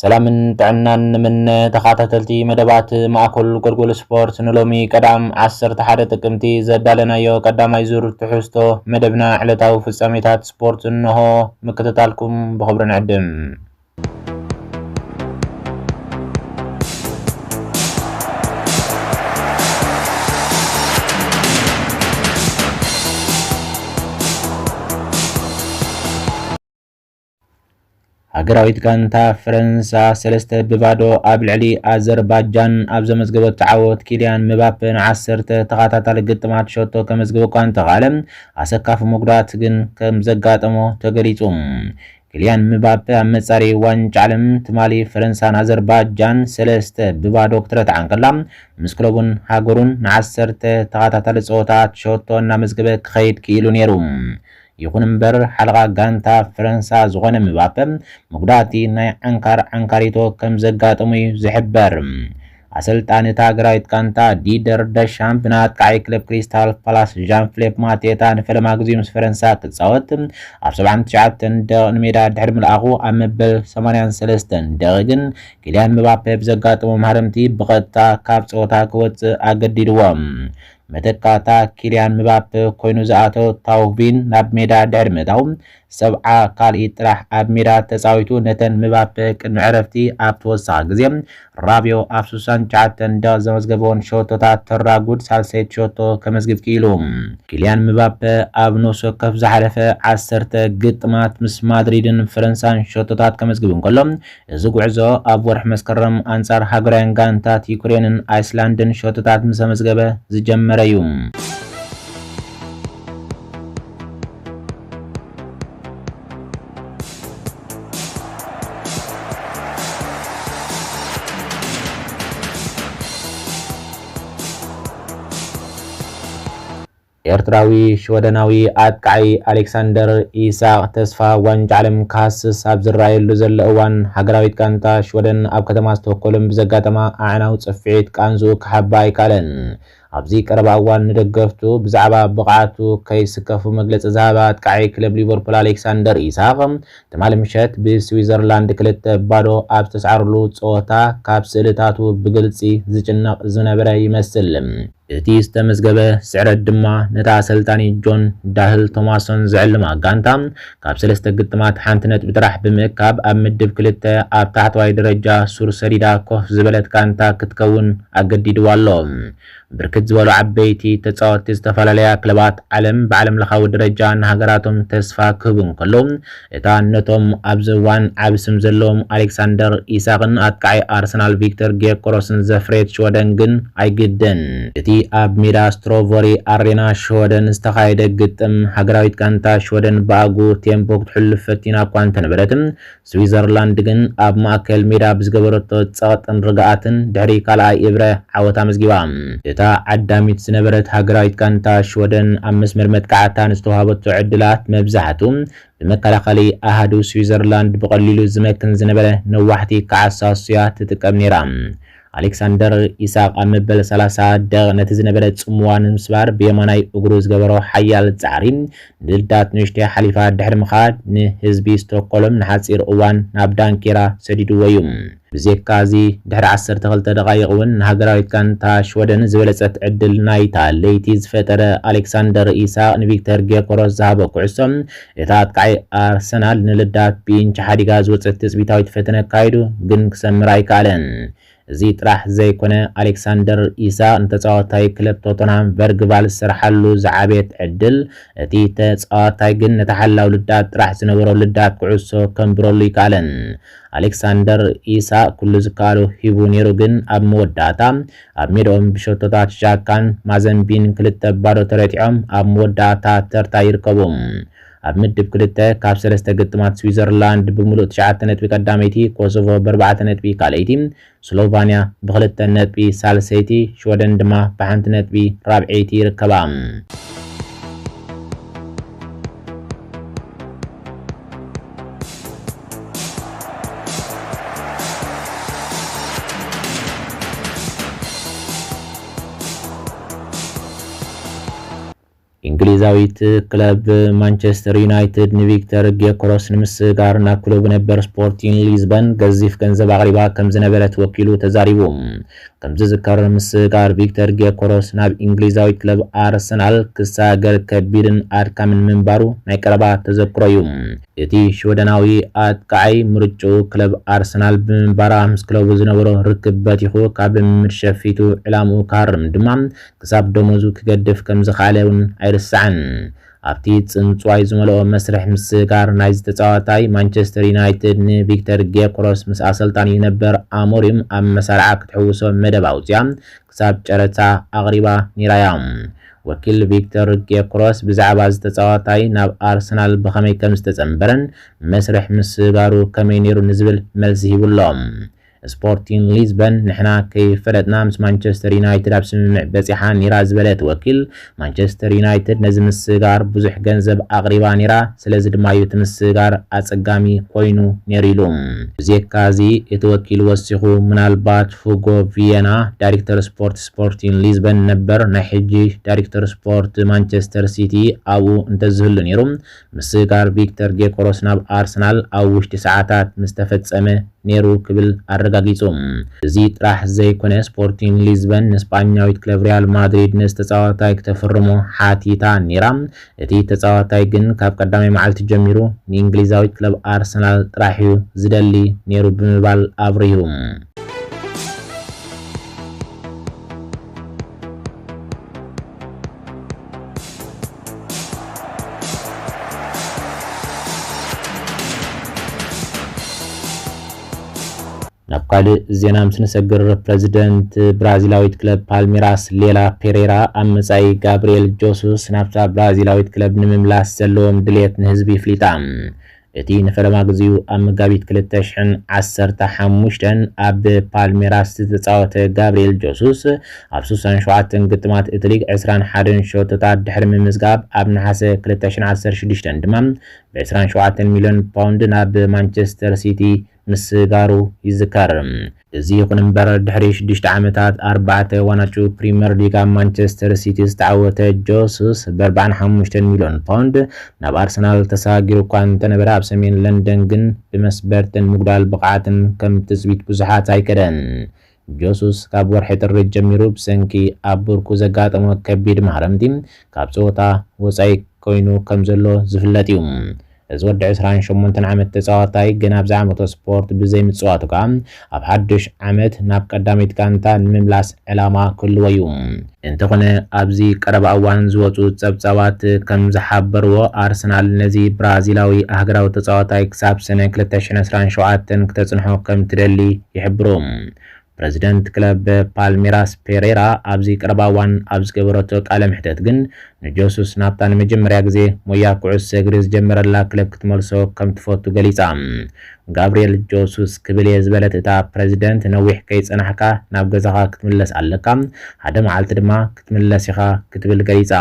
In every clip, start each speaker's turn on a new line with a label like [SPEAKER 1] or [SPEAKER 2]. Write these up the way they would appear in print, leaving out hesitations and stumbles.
[SPEAKER 1] ሰላምን ጥዕናን ምን ተኻታተልቲ መደባት ማእከል ጎልጎል ስፖርት ንሎሚ ቀዳም 11 ጥቅምቲ ዘዳለናዮ ቀዳማይ ዙር ትሕዝቶ መደብና ዕለታዊ ፍጻሜታት ስፖርት እንሆ ምክትታልኩም ብኽብሪ ንዕድም። ሃገራዊት ጋንታ ፈረንሳ 3-0 ኣብ ልዕሊ ኣዘርባጃን ኣብ ዘመዝገበት ተዓወት ኪልያን ምባፔ 10 ተኸታታሊ ግጥማት ሸቶ ከመዝገበ እኳ እንተኻለ ኣሰካፊ መጉዳት ግን ከም ዘጋጠሞ ተገሊጹ። ኪልያን ምባፔ ኣብ መጻሪ ዋንጫ ዓለም ትማሊ ፈረንሳን ኣዘርባጃን 3-0 ክትረትዓን ከላ ምስ ክለቡን ሃገሩን ን10 ተኸታታሊ ፀወታት ሸቶ እናመዝገበ ክኸይድ ክኢሉ ነይሩ። ይኹን እምበር ሓለቓ ጋንታ ፈረንሳ ዝኾነ ምባፔ መጉዳእቲ ናይ ዓንካሪቶ ከም ዘጋጠሙ እዩ ዝሕበር። ኣሰልጣኒ ሃገራዊት ጋንታ ዲደር ደሻምፕ ንኣጥቃዒ ክለብ ክሪስታል ፓላስ ዣን ፊሊፕ ማቴታ ንፈለማ ግዚኡ ምስ ፈረንሳ ክጻወት ኣብ 79 ደቂቕ ንሜዳ ድሕሪ ምልኣኹ ኣብ መበል 83 ደቂቕ ግን ኪልያን ምባፔ ብዘጋጠሞ ማህረምቲ ብቐጥታ ካብ ፀወታ ክወፅእ ኣገዲድዎ። መተካታ ኪልያን ምባፔ ኮይኑ ዝኣተው ታውቪን ናብ ሜዳ ድሕሪ ምእታው 70 ካልእ ጥራሕ ኣብ ሜዳ ተፃዊቱ ነተን ምባፔ ቅድሚ ዕረፍቲ ኣብ ተወሳኺ ግዜ ራብዮ ኣብ 69 ደቂቕ ዘመዝገበውን ሸቶታት ተራጉድ ሳልሰይቲ ሸቶ ከመዝግብ ክኢሉ። ኪልያን ምባፔ ኣብ ነፍሲ ወከፍ ዝሓለፈ 10 ግጥማት ምስ ማድሪድን ፈረንሳን ሸቶታት ከመዝግብ እንከሎ እዚ ጉዕዞ ኣብ ወርሒ መስከረም ኣንጻር ሃገራውያን ጋንታት ዩክሬንን ኣይስላንድን ሸቶታት ምስ መዝገበ ዝጀመረ እዩ። ኤርትራዊ ሽወደናዊ ኣጥቃዒ ኣሌክሳንደር ኢሳቅ ተስፋ ዋንጫ ዓለም ካስስ ኣብ ዝረኣየሉ ዘሎ እዋን ሃገራዊት ጋንታ ሽወደን ኣብ ከተማ ስቶክሆልም ብዘጋጠማ ኣዕናዊ ጽፍዒት ቃንዙ ክሓባ ኣይከኣለን። ኣብዚ ቀረባ እዋን ንደገፍቱ ብዛዕባ ብቕዓቱ ከይስከፉ መግለፂ ዝሃበ ኣጥቃዒ ክለብ ሊቨርፑል ኣሌክሳንደር ኢሳቅ ትማሊ ምሸት ብስዊዘርላንድ 2-0 ኣብ ዝተሰዓረሉ ፀወታ ካብ ስእልታቱ ብግልፂ ዝጭነቕ ዝነበረ ይመስል። እቲ ዝተመዝገበ ስዕረት ድማ ነታ ኣሰልጣኒ ጆን ዳህል ቶማሶን ዘዕልማ ጋንታ ካብ 3 ግጥማት ሓንቲ ነጥቢ ጥራሕ ብምእካብ ኣብ ምድብ 2 ኣብ ታሕተዋይ ደረጃ ሱር ሰዲዳ ኮፍ ዝበለት ጋንታ ክትከውን ኣገዲድዋ ኣሎ። ብርክት ዝበሉ ዓበይቲ ተፃወቲ ዝተፈላለያ ክለባት ዓለም ብዓለም ለኻዊ ደረጃ ንሃገራቶም ተስፋ ክህቡ እንከለዉ እታ ነቶም ኣብዚ እዋን ዓብ ስም ዘለዎም ኣሌክሳንደር ኢሳቅን ኣጥቃዒ ኣርሰናል ቪክተር ጌኮሮስን ዘፍሬት ሽወደን ግን ኣይግደን። እቲ ኣብ ሜዳ ስትሮቨሪ ኣሬና ሽወደን ዝተኻየደ ግጥም ሃገራዊት ጋንታ ሽወደን ብኣጉ ቴምፖ ክትሕልፍ ፈቲና እኳ እንተነበረትም ስዊዘርላንድ ግን ኣብ ማእከል ሜዳ ብዝገበረቶ ፀቕጥን ርግኣትን ድሕሪ ካልኣይ ኢብረ ዓወታ መዝጊባ። እታ ዓዳሚት ዝነበረት ሃገራዊት ጋንታ ሽወደን ኣብ መስመር መጥቃዕታ ንዝተዋሃበቶ ዕድላት መብዛሕቱ ብመከላኸሊ ኣሃዱ ስዊዘርላንድ ብቐሊሉ ዝመክን ዝነበረ ነዋሕቲ ከዓሳስያ ትጥቀም ነይራ። ኣሌክሳንደር ኢሳቅ ኣብ መበል 30 ደቂቕ ነቲ ዝነበረ ጽምዋን ምስባር ብየማናይ እግሩ ዝገበሮ ሓያል ጻዕሪ ንልዳት ንእሽተይ ሓሊፋ ድሕሪ ምኻድ ንህዝቢ ስቶክሆልም ንሓፂር እዋን ናብ ዳንኬራ ሰዲድዎ እዩ። ብዘካዚ ድሕሪ 12 ደቓይቕ እውን ንሃገራዊት ጋንታ ሽወደን ዝበለፀት ዕድል ናይታ ለይቲ ዝፈጠረ ኣሌክሳንደር ኢሳቅ ንቪክተር ጌኮሮስ ዝሃቦ ኩዕሶ እታ ኣጥቃዒ ኣርሰናል ንልዳት ብኢንቺ ሓዲጋ ዝወፀት ትፅቢታዊት ፈተነ ካይዱ ግን ክሰምር ኣይከኣለን። እዚ ጥራሕ ዘይኮነ ኣሌክሳንደር ኢሳቅ ንተፃዋታይ ክለብ ቶተንሃም ቨርግቫል ዝሰርሓሉ ዝዓበየት ዕድል እቲ ተፃዋታይ ግን ነቲ ሓላዊ ልዳት ጥራሕ ዝነበሮ ልዳት ኩዕሶ ከምብረሉ ይከኣለን። ኣሌክሳንደር ኢሳቅ ኩሉ ዝከኣሉ ሂቡ ነይሩ ግን ኣብ መወዳእታ ኣብ ሜድኦም ብሸቶታት ዣካን ማዘምቢን 2-0 ተረቲዖም ኣብ መወዳእታ ተርታ ይርከቡ። ኣብ ምድብ 2 ካብ 3 ግጥማት ስዊዘርላንድ ብምሉእ 9 ነጥቢ ቀዳመይቲ፣ ኮሶቮ ብ4 ነጥቢ ካልአይቲ፣ ስሎቫንያ ብ2 ነጥቢ ሳልሰይቲ፣ ሽወደን ድማ ብ1 ነጥቢ ራብዐይቲ ይርከባ። እንግሊዛዊት ክለብ ማንቸስተር ዩናይትድ ንቪክተር ጌኮረስ ንምስጋር ናብ ክለቡ ነበር ስፖርቲንግ ሊዝበን ገዚፍ ገንዘብ አቅሪባ ከም ዝነበረት ወኪሉ ተዛሪቡ ከምዚ ዝከር ምስጋር ቪክተር ጌኮረስ ናብ እንግሊዛዊት ክለብ አርሰናል ክሳገር ከቢድን አድካምን ምንባሩ ናይ ቀረባ ተዘክሮ እዩ እቲ ሽወደናዊ አጥቃይ ምርጩ ክለብ አርሰናል ብምንባራ ምስ ክለቡ ዝነበሮ ርክብ በቲኹ ካብ ምድሸፊቱ ዕላሙ ካርም ድማ ክሳብ ደሞዙ ክገድፍ ከም ዝኻለውን አይርሳዕን ኣብቲ ጽንጽዋይ ዝመልኦ መስርሕ ምስጋር ናይ ዝተጻዋታይ ማንቸስተር ዩናይትድ ንቪክተር ጌኮረስ ምስ አሰልጣኒ ነበር አሞሪም ኣብ መሳርዓ ክትሕውሶ መደብ ኣውፅያ ክሳብ ጨረታ ኣቕሪባ ኒራያ ወኪል ቪክተር ጌኮረስ ብዛዕባ ዝተጻዋታይ ናብ አርሰናል ብኸመይ ከም ዝተጸምበረን መስርሕ ምስጋሩ ከመይ ነይሩ ንዝብል መልሲ ሂቡሎም ስፖርቲንግ ሊዝበን ንሕና ከይፈለጥና ምስ ማንቸስተር ዩናይትድ ኣብ ስምምዕ በፂሓ ኒራ ዝበለት ወኪል ማንቸስተር ዩናይትድ ነዚ ምስጋር ብዙሕ ገንዘብ ኣቕሪባ ኒራ ስለዚ ድማ እዩ እቲ ምስጋር ኣጸጋሚ ኮይኑ ነይሩ ኢሉ ብዜካዚ እቲ ወኪል ወሲኹ ምናልባት ሁጎ ቪየና ዳይሬክተር ስፖርቲንግ ሊዝበን ነበር ናይ ሕጂ ዳይሬክተር ስፖርት ማንቸስተር ሲቲ ኣብኡ እንተዝህሉ ነይሩ ምስጋር ቪክተር ጌኮረስ ናብ አርሰናል ኣብ ውሽጢ ሰዓታት ምስ ተፈጸመ ነይሩ ክብል አረጋጊጹ እዚ ጥራሕ ዘይኮነ ስፖርቲንግ ሊዝበን ንስፓኛዊት ክለብ ሪያል ማድሪድ ንዝተጻዋታይ ክተፈርሞ ሓቲታ ኒራ እቲ ተጻዋታይ ግን ካብ ቀዳማይ መዓልቲ ጀሚሩ ንእንግሊዛዊት ክለብ አርሰናል ጥራሕ እዩ ዝደሊ ነይሩ ብምባል ኣብሪሁ ናብካል ዜና ምስንሰግር ፕሬዚደንት ብራዚላዊት ክለብ ፓልሜራስ ሌላ ፔሬራ አመጻይ ጋብሪኤል ጆሱስ ናብታ ብራዚላዊት ክለብ ንምምላስ ዘለዎም ድሌት ንህዝቢ ይፍሊጣ እቲ ነፈለማ ግዚኡ ኣብ መጋቢት 2015 ኣብ ፓልሜራስ ዝተጻወተ ጋብሪኤል ጆሱስ ኣብ 67 ግጥማት እቲ ሊግ 21 ሾቶታት ድሕሪ ምምዝጋብ ኣብ ነሐሴ 2016 ድማ ብ27 ሚልዮን ፓውንድ ናብ ማንቸስተር ሲቲ ምስጋሩ ይዝከር እዚ ይኹን እምበር ድሕሪ 6 ዓመታት 4 ዋናጩ ፕሪሚየር ሊግ ማንቸስተር ሲቲ ዝተዓወተ ጆሱስ ብ45 ሚልዮን ፓውንድ ናብ አርሰናል ተሳጊሩ እኳ እንተነበረ ኣብ ሰሜን ለንደን ግን ብመስበርትን ምጉዳል ብቕዓትን ከም ትፅቢት ብዙሓት ኣይከደን ጆሱስ ካብ ወርሒ ጥሪ ጀሚሩ ብሰንኪ ኣብ ብርኩ ዘጋጠሞ ከቢድ ማህረምቲ ካብ ጾታ ወጻኢ ኮይኑ ከም ዘሎ ዝፍለጥ እዩ እዚ ወዲ 28 ዓመት ተጻዋታይ ግን ኣብ ዛዕመቶ ስፖርት ብዘይ ምጽዋቱ ከዓ ኣብ ሓድሽ ዓመት ናብ ቀዳሚት ጋንታ ንምምላስ ዕላማ ክህልዎ እዩ እንተኾነ ኣብዚ ቀረባ እዋን ዝወፁ ጸብጻባት ከም ዝሓበርዎ አርሰናል ነዚ ብራዚላዊ ኣህግራዊ ተጻዋታይ ክሳብ ሰነ 2027 ክተጽንሖ ከም ትደሊ ይሕብሩ ፕሬዚደንት ክለብ ፓልሜራስ ፔሬራ ኣብዚ ቀረባ እዋን ኣብ ዝገበረቶ ቃለ ምሕተት ግን ንጆሱስ ናብታ ንመጀመርያ ግዜ ሞያ ኩዕሶ እግሪ ዝጀመረላ ክለብ ክትመልሶ ከም ትፈቱ ገሊጻ ጋብሪኤል ጆሱስ ክብል ዝበለት እታ ፕሬዚደንት ነዊሕ ከይጸናሕካ ናብ ገዛኻ ክትምለስ ኣለካ ሓደ መዓልቲ ድማ ክትምለስ ኢኻ ክትብል ገሊጻ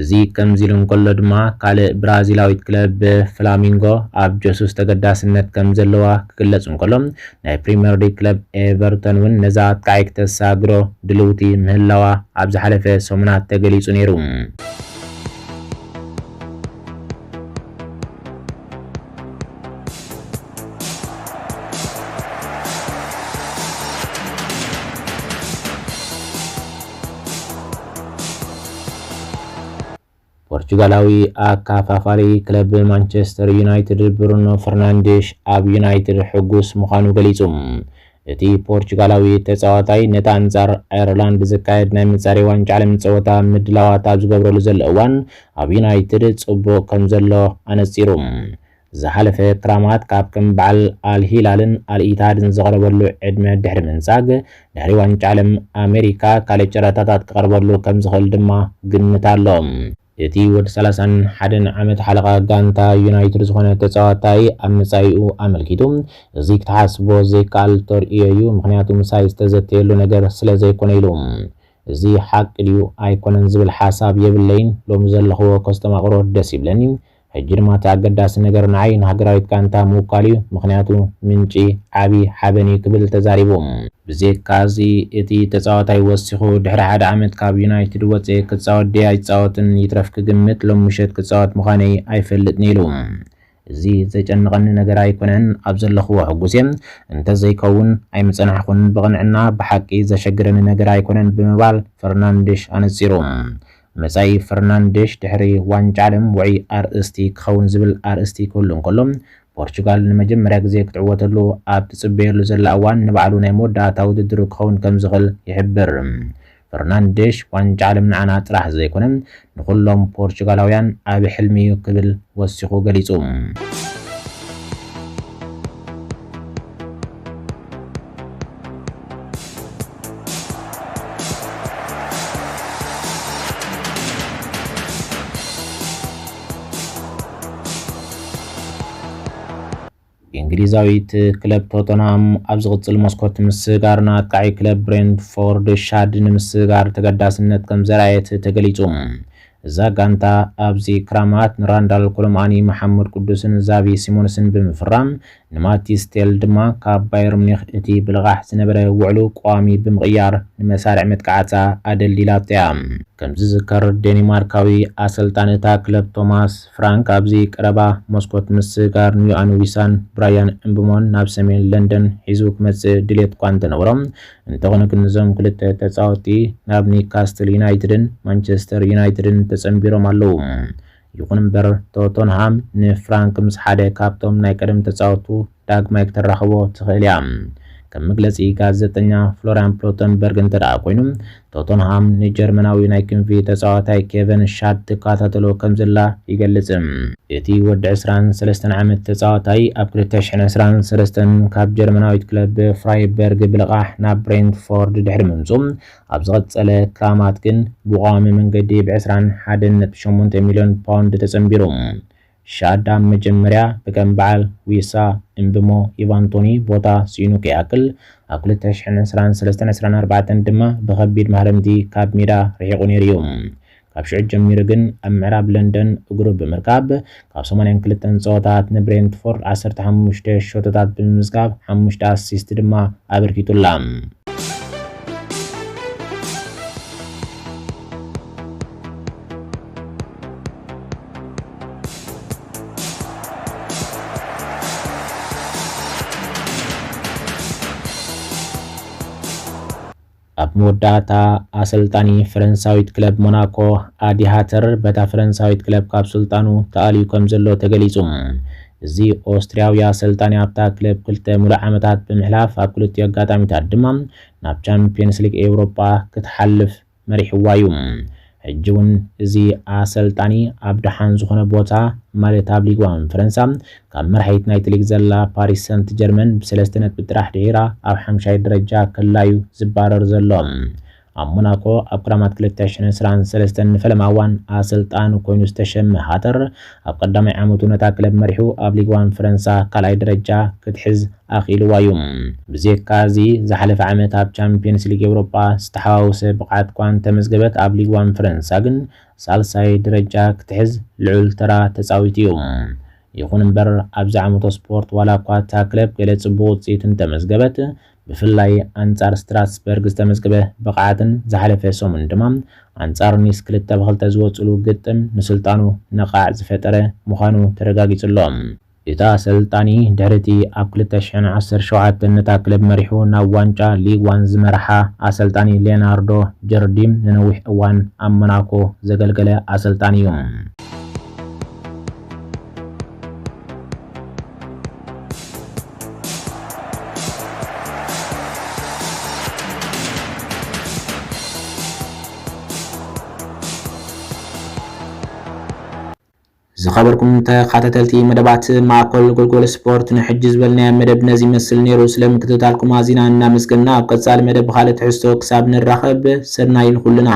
[SPEAKER 1] እዚ ከምዚ ኢሉ እንከሎ ድማ ካልእ ብራዚላዊት ክለብ ፍላሚንጎ ኣብ ጆሱስ ተገዳስነት ከም ዘለዋ ክግለጽ እንከሎ ናይ ፕሪሚየር ሊግ ክለብ ኤቨርተን እውን ነዛ ኣጥቃዒ ክተሳግሮ ድልውቲ ምህላዋ ኣብ ዝሓለፈ ሰሙናት ተገሊጹ ነይሩ ፖርቹጋላዊ አካፋፋሪ ክለብ ማንቸስተር ዩናይትድ ብሩኖ ፈርናንዴሽ ኣብ ዩናይትድ ሕጉስ ምዃኑ ገሊጹ እቲ ፖርቹጋላዊ ተጻዋታይ ነታ አንጻር አየርላንድ ዝካየድ ናይ ምጻሪ ዋንጫ ዓለም ፀወታ ምድላዋት ኣብ ዝገብረሉ ዘሎ እዋን ኣብ ዩናይትድ ጽቡቕ ከም ዘሎ ኣነጺሩ ዝሓለፈ ክራማት ካብ ከም በዓል አልሂላልን አልኢታድን ዝቀረበሉ ዕድመ ድሕሪ ምንጻግ ድሕሪ ዋንጫ ዓለም ኣሜሪካ ካልእ ጨረታታት ክቀርበሉ ከም ዝኽእል ድማ ግምት ኣሎ እቲ ወድ 31 ዓመት ሓለቓ ጋንታ ዩናይትድ ዝኾነ ተጻዋታይ ኣብ መጻኢኡ ኣመልኪቱ እዚ ክትሓስቦ ዘይከኣል ተርእዮ እዩ ምክንያቱ ምሳይ ዝተዘተየሉ ነገር ስለ ዘይኮነ ኢሉ እዚ ሓቂ ድዩ ኣይኮነን ዝብል ሓሳብ የብለይን ሎሚ ዘለኽዎ ከስተማቕሮ ደስ ይብለኒ ሕጂ ድማ ተኣገዳሲ ነገር ንዓይ ንሃገራዊት ጋንታ ምውካል እዩ ምክንያቱ ምንጪ ዓቢ ሓበን ክብል ተዛሪቦም ብዘይካዚ እቲ ተጻዋታይ ወሲኹ ድሕሪ ሓደ ዓመት ካብ ዩናይትድ ወጽ ክጻወት ዲያ ይጻወትን ይትረፍ ክግምት ሎም ምሸት ክጻወት ምዃነይ ኣይፈልጥን ኢሉ እዚ ዘጨንቀኒ ነገር ኣይኮነን ኣብ ዘለኽዎ ሕጉስ እንተዘይከውን ኣይምጽናሕኩን ብቕንዕና ብሓቂ ዘሸግረኒ ነገር ኣይኮነን ብምባል ፈርናንዴሽ ኣነጺሩ መጻኢ ፈርናንዴሽ ድሕሪ ዋንጫ ዓለም ውዒ ኣርእስቲ ክኸውን ዝብል ኣርእስቲ ክህሉ እንከሎ ፖርቹጋል ንመጀመርያ ግዜ ክትዕወተሉ ኣብ ትጽበየሉ ዘላ እዋን ንባዕሉ ናይ መወዳእታ ውድድር ክኸውን ከም ዝኽእል ይሕብር ፈርናንዴሽ ዋንጫ ዓለም ንዓና ጥራሕ ዘይኮነን ንኩሎም ፖርቹጋላውያን ኣብ ሕልሚ ክብል ወሲኹ ገሊጹ እንግሊዛዊት ክለብ ቶተንሃም ኣብ ዝቕጽል መስኮት ምስጋር ናጥቃዒ ክለብ ብሬንትፎርድ ሻድ ንምስጋር ተገዳስነት ከም ዘርአየት ተገሊጹ እዛ ጋንታ ኣብዚ ክራማት ንራንዳል ኮሎማኒ መሐመድ ቅዱስን ዛቪ ሲሞንስን ብምፍራም ንማቲስ ቴል ድማ ካብ ባየር ሙኒኽ እቲ ብልቓሕ ዝነበረ ውዕሉ ቋሚ ብምቕያር ንመሳርዕ መጥቃዕታ ኣደልዲላታ እያ ከምዚ ዝከር ዴንማርካዊ ኣሰልጣኒ እታ ክለብ ቶማስ ፍራንክ ኣብዚ ቀረባ መስኮት ምስጋር ኒውኣን ዊሳን ብራያን እምብሞን ናብ ሰሜን ለንደን ሒዙ ክመጽእ ድሌት እኳ እንተነበሮም እንተኾነ ግን እዞም ክልተ ተጻወቲ ናብ ኒውካስትል ዩናይትድን ማንቸስተር ዩናይትድን ተጸንቢሮም ኣለዉ ይኹን እምበር ቶተንሃም ንፍራንክ ምስ ሓደ ካብቶም ናይ ቀደም ተጻወቱ ዳግማይ ክትራኸቦ ትኽእል እያ ከም መግለጺ ጋዜጠኛ ፍሎሪያን ፕሎተንበርግ እንተደኣ ኮይኑ ቶተንሃም ንጀርመናዊ ናይ ክንፊ ተጻዋታይ ኬቨን ሻድ ትከታተሎ ከም ዘላ ይገልጽ እቲ ወዲ 23 ዓመት ተጻዋታይ ኣብ 2023 ካብ ጀርመናዊት ክለብ ፍራይበርግ ብልቓሕ ናብ ብሬንትፎርድ ድሕሪ ምምጹ ኣብ ዝቐጸለ ክራማት ግን ብቋሚ መንገዲ ብ21.8 ሚልዮን ፓውንድ ተጸንቢሩ ሻዳ መጀመርያ በከም በዓል ዊሳ እምብሞ ኢቫንቶኒ ቦታ ሲኑ ከያክል ኣብ 2023-24 ድማ ብኸቢድ ማህረምቲ ካብ ሜዳ ርሒቑ ነይሩ እዩ ካብ ሽዑ ጀሚሩ ግን ኣብ ምዕራብ ለንደን እግሩ ብምርካብ ካብ 82 ጸወታት ንብሬንትፎርድ 15 ሾቶታት ብምምዝጋብ 5 ኣሲስት ድማ ኣበርኪቱላ ኣብ መወዳእታ ኣሰልጣኒ ፈረንሳዊት ክለብ ሞናኮ ኣዲ ሃተር በታ ፈረንሳዊት ክለብ ካብ ስልጣኑ ተኣልዩ ከም ዘሎ ተገሊጹ እዚ ኦስትሪያዊ አሰልጣኝ ኣብታ ክለብ ክልተ ሙሉእ ዓመታት ብምሕላፍ ኣብ ክልተ አጋጣሚታት ድማ ናብ ቻምፒየንስ ሊግ ኤውሮፓ ክትሓልፍ መሪሕዋ እዩ። ሕጂውን እዚ አሰልጣኒ ኣብ ደሓን ዝኾነ ቦታ ማለት ኣብ ሊግ 1 ፈረንሳ ካብ መርሐይት ናይቲ ሊግ ዘላ ፓሪስ ሰንት ጀርመን ብ3 ነጥቢ ጥራሕ ድሒራ ኣብ 5ይ ደረጃ ከላዩ ዝባረር ዘሎ ኣብ ሞናኮ ኣብ ክራማት 2023 ንፈለማዋን አሰልጣን ኮይኑ ዝተሸመ ሃተር ኣብ ቀዳማይ ዓመቱ ነታ ክለብ መሪሑ ኣብ ሊግ 1 ፈረንሳ ካልኣይ ደረጃ ክትሕዝ ኣኺልዋ እዩ። ብዘይካዚ ዝሓለፈ ዓመት ኣብ ቻምፒየንስ ሊግ ኤውሮፓ ዝተሓዋወሰ ብቕዓት እኳ ተመዝገበት ኣብ ሊግ 1 ፈረንሳ ግን ሳልሳይ ደረጃ ክትሕዝ ልዑል ተራ ተጻዊት እዩ። ይኹን እምበር ኣብዚ ዓመቱ ስፖርት ዋላ እኳ እታ ክለብ ገለ ጽቡቕ ውጽኢት ተመዝገበት ብፍላይ አንጻር ስትራስበርግ ዝተመዝገበ ብቕዓትን ዝሓለፈ ሰሙን ድማ አንጻር ኒስ 2-2 ዝወጽሉ ግጥም ንስልጣኑ ነቓዕ ዝፈጠረ ምዃኑ ተረጋጊጹሎ። እታ አሰልጣኒ ድሕርቲ ኣብ 2017 ነታ ክለብ መሪሑ ናብ ዋንጫ ሊግ 1 ዝመርሓ አሰልጣኒ ሌናርዶ ጀርዲም ንነዊሕ እዋን ኣብ ሞናኮ ዘገልገለ አሰልጣኒ እዩ። ዝኸበርኩም ተኸታተልቲ መደባት ማዕከል ጎልጎል ስፖርት ንሕጂ ዝበልናዮ መደብ ነዚ መስል ነይሩ። ስለምክትታልኩም ኣዚና እናመስገንና ኣብ ቀጻሊ መደብ ካልእ ትሕዝቶ ክሳብ ንራኸብ ሰናይ ይኹንልና።